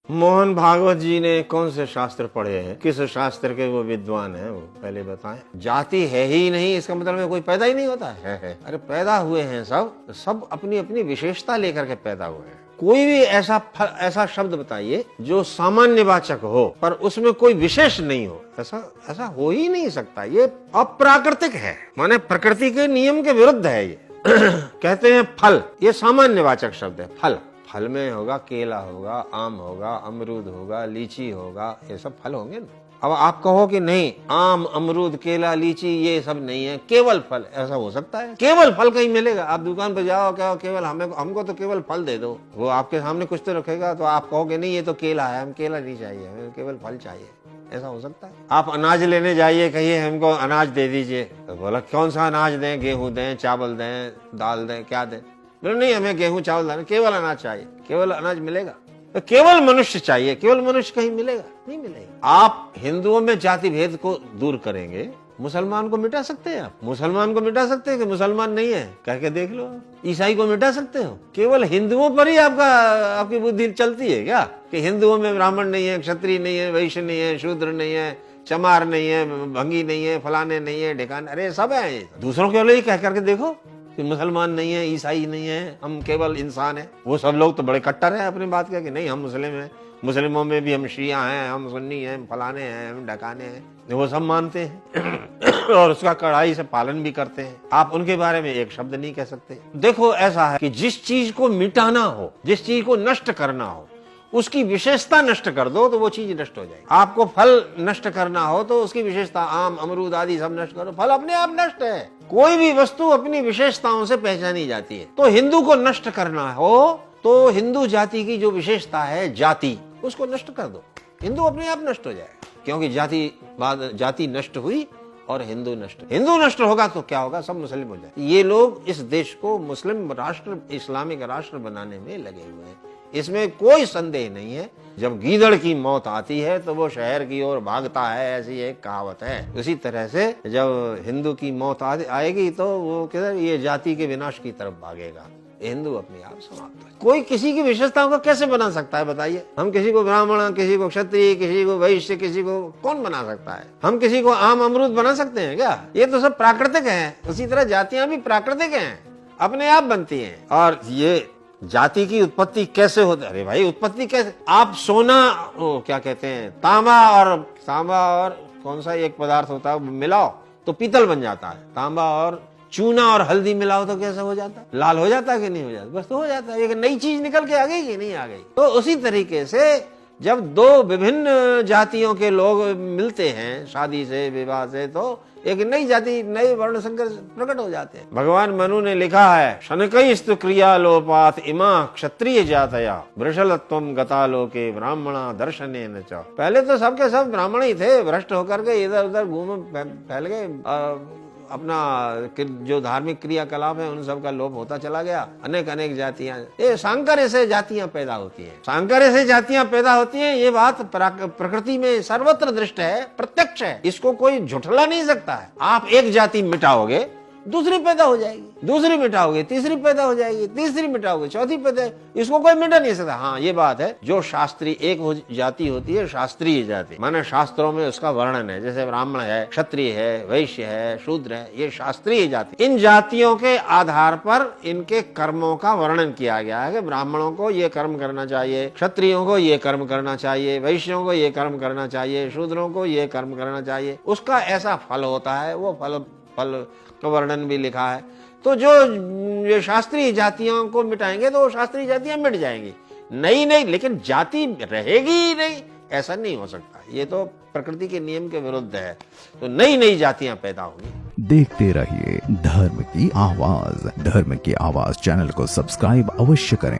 मोहन भागवत जी ने कौन से शास्त्र पढ़े हैं, किस शास्त्र के वो विद्वान हैं, वो पहले बताएं। जाति है ही नहीं इसका मतलब है कोई पैदा ही नहीं होता है। अरे पैदा हुए हैं सब अपनी अपनी विशेषता लेकर के पैदा हुए हैं। कोई भी ऐसा शब्द बताइए जो सामान्य वाचक हो पर उसमें कोई विशेष नहीं हो, ऐसा हो ही नहीं सकता। ये अप्राकृतिक है, माने प्रकृति के नियम के विरुद्ध है ये। कहते हैं फल, ये सामान्य वाचक शब्द है। फल में होगा केला होगा, आम होगा, अमरूद होगा, लीची होगा, ये सब फल होंगे ना। अब आप कहो कि नहीं, आम अमरूद केला लीची ये सब नहीं है, केवल फल, ऐसा हो सकता है? केवल फल कहीं मिलेगा? आप दुकान पर जाओ, क्या केवल हमको तो केवल फल दे दो, वो आपके सामने कुछ तो रखेगा, तो आप कहोगे नहीं ये तो केला है, हम केला नहीं चाहिए, हमें केवल फल चाहिए। ऐसा हो सकता है? आप अनाज लेने जाइए, कहिए हमको अनाज दे दीजिए, तो बोला कौन सा अनाज दें, गेहूं दें, चावल दें, दाल दें, क्या दें? बोले नहीं हमें गेहूं चावल दें, केवल अनाज चाहिए। केवल अनाज मिलेगा? तो केवल मनुष्य चाहिए, केवल मनुष्य कहीं मिलेगा? नहीं मिलेगा। आप हिंदुओं में जाति भेद को दूर करेंगे, मुसलमान को मिटा सकते हैं? आप मुसलमान को मिटा सकते हैं कि मुसलमान नहीं है कह के देख लो। ईसाई को मिटा सकते हो? केवल हिंदुओं पर ही आपकी बुद्धि चलती है क्या कि हिंदुओं में ब्राह्मण नहीं है, क्षत्रिय नहीं है, वैश्य नहीं है, शूद्र नहीं है, चमार नहीं है, भंगी नहीं है, फलाने नहीं है, ढिकाने, अरे सब है। दूसरों के लिए कह करके देखो कि मुसलमान नहीं है, ईसाई नहीं है, हम केवल इंसान है। वो सब लोग तो बड़े कट्टर हैं अपनी बात के कि नहीं हम मुस्लिम हैं, मुस्लिमों में भी हम शिया हैं, हम सुन्नी हैं, हम फलाने हैं, हम ढकाने हैं, वो सब मानते हैं और उसका कड़ाई से पालन भी करते हैं। आप उनके बारे में एक शब्द नहीं कह सकते। देखो ऐसा है कि जिस चीज को मिटाना हो, जिस चीज को नष्ट करना हो, उसकी विशेषता नष्ट कर दो तो वो चीज नष्ट हो जाएगी। आपको फल नष्ट करना हो तो उसकी विशेषता, आम अमरूद आदि सब नष्ट करो, फल अपने आप नष्ट है। कोई भी वस्तु अपनी विशेषताओं से पहचानी जाती है। तो हिंदू को नष्ट करना हो तो हिंदू जाति की जो विशेषता है जाति, उसको नष्ट कर दो, हिंदू अपने आप नष्ट हो जाएगा। क्योंकि जाति नष्ट हुई और हिंदू नष्ट होगा तो क्या होगा? सब मुस्लिम हो जाए। ये लोग इस देश को मुस्लिम राष्ट्र, इस्लामिक राष्ट्र बनाने में लगे हुए हैं, इसमें कोई संदेह नहीं है। जब गीदड़ की मौत आती है तो वो शहर की ओर भागता है, ऐसी एक कहावत है। उसी तरह से जब हिंदू की मौत आएगी तो वो किधर? ये जाति के विनाश की तरफ भागेगा। हिंदू अपने आप समाप्त है। कोई किसी की विशेषताओं को कैसे बना सकता है बताइए? हम किसी को ब्राह्मण, किसी को क्षत्रिय, किसी को वैश्य, किसी को कौन बना सकता है? हम किसी को आम अमरूद बना सकते हैं क्या? ये तो सब प्राकृतिक है। उसी तरह जातियां भी प्राकृतिक हैं, अपने आप बनती हैं। और ये जाति की उत्पत्ति कैसे होती है? अरे भाई उत्पत्ति कैसे? आप सोना, क्या कहते हैं, तांबा और कौन सा एक पदार्थ होता है मिलाओ तो पीतल बन जाता है। तांबा और चूना और हल्दी मिलाओ तो कैसा हो जाता है? लाल हो जाता है कि नहीं हो जाता? बस तो हो जाता है। एक नई चीज निकल के आ गई कि नहीं आ गई? तो उसी तरीके से जब दो विभिन्न जातियों के लोग मिलते हैं शादी से, विवाह से, तो एक नई जाति, नए वर्ण संकर प्रकट हो जाते हैं। भगवान मनु ने लिखा है, शनकैस्तु क्रिया लोपात इमा क्षत्रिय जातया वृषलत्वम गता लोके ब्राह्मणा दर्शनेन च। पहले तो सबके सब ब्राह्मण ही थे, भ्रष्ट होकर के इधर उधर घूम फैल गए। अपना जो धार्मिक क्रियाकलाप है उन सब का लोप होता चला गया। अनेक जातियां, ये सांकर्य से जातियां पैदा होती हैं। सांकर्य से जातियां पैदा होती हैं, ये बात प्रकृति में सर्वत्र दृष्ट है, प्रत्यक्ष है, इसको कोई झुठला नहीं सकता है। आप एक जाति मिटाओगे, दूसरी पैदा हो जाएगी, दूसरी मिटाओगे, तीसरी पैदा हो जाएगी, तीसरी मिटाओगे, चौथी पैदा, इसको कोई मिटा नहीं सकता। हाँ ये बात है, जो शास्त्रीय एक जाति होती है, शास्त्रीय जाति, माने शास्त्रों में उसका वर्णन है, जैसे ब्राह्मण है, क्षत्रिय है, वैश्य है, शूद्र है, ये शास्त्रीय जाति। इन जातियों के आधार पर इनके कर्मों का वर्णन किया गया है कि ब्राह्मणों को ये कर्म करना चाहिए, क्षत्रियों को ये कर्म करना चाहिए, वैश्यों को ये कर्म करना चाहिए, शूद्रों को ये कर्म करना चाहिए, उसका ऐसा फल होता है। वो फल का वर्णन भी लिखा है। तो जो ये शास्त्रीय जातियों को मिटाएंगे तो वो शास्त्रीय जातियां मिट जाएंगी, नहीं, लेकिन जाति रहेगी ही नहीं, ऐसा नहीं हो सकता। ये तो प्रकृति के नियम के विरुद्ध है। तो नई जातियां पैदा होंगी। देखते रहिए धर्म की आवाज। धर्म की आवाज चैनल को सब्सक्राइब अवश्य करें।